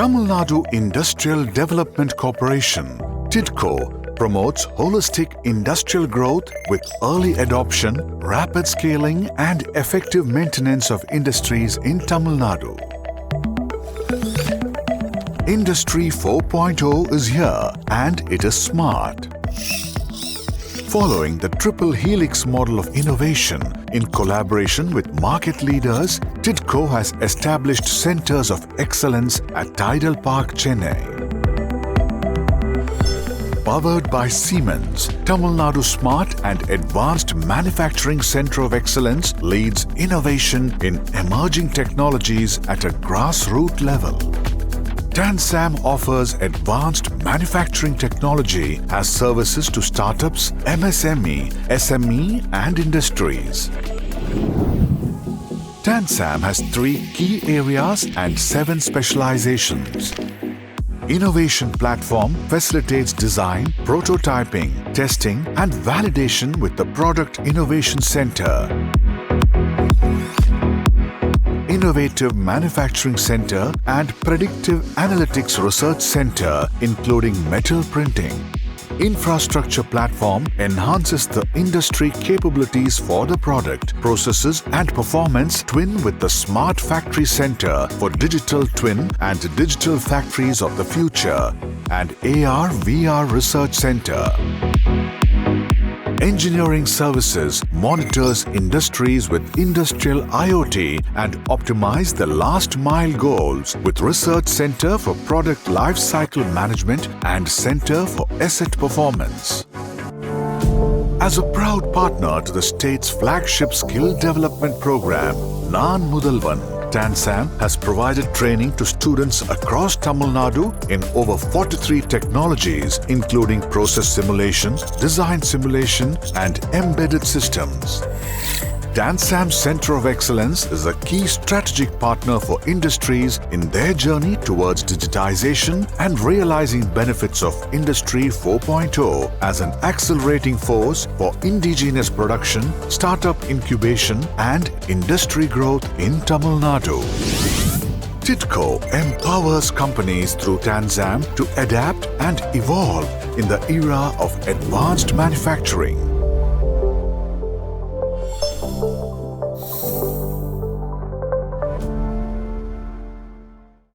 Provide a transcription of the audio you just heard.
Tamil Nadu Industrial Development Corporation, TIDCO, promotes holistic industrial growth with early adoption, rapid scaling and effective maintenance of industries in Tamil Nadu. Industry 4.0 is here and it is smart. Following the triple helix model of innovation in collaboration with market leaders, TIDCO has established centers of excellence at Tidal Park, Chennai. Powered by Siemens, Tamil Nadu Smart and Advanced Manufacturing Centre of Excellence leads innovation in emerging technologies at a grassroots level. TANSAM offers advanced manufacturing technology as services to startups, MSME, SME and industries. TANSAM has 3 key areas and 7 specializations. Innovation platform facilitates design, prototyping, testing and validation with the Product Innovation Center. Innovative Manufacturing Center and Predictive Analytics Research Center, including metal printing. Infrastructure platform enhances the industry capabilities for the product, processes and performance twin with the Smart Factory Center for digital twin and digital factories of the future and AR/VR Research Center. Engineering Services monitors industries with industrial IoT and optimize the last mile goals with Research Center for Product Lifecycle Management and Center for Asset Performance. As a proud partner to the state's flagship skill development program, Naan Mudalvan, TANSAM has provided training to students across Tamil Nadu in over 43 technologies, including process simulation, design simulation, and embedded systems. TANSAM Centre of Excellence is a key strategic partner for industries in their journey towards digitization and realizing benefits of Industry 4.0 as an accelerating force for indigenous production, startup incubation, and industry growth in Tamil Nadu. TIDCO empowers companies through TANSAM to adapt and evolve in the era of advanced manufacturing.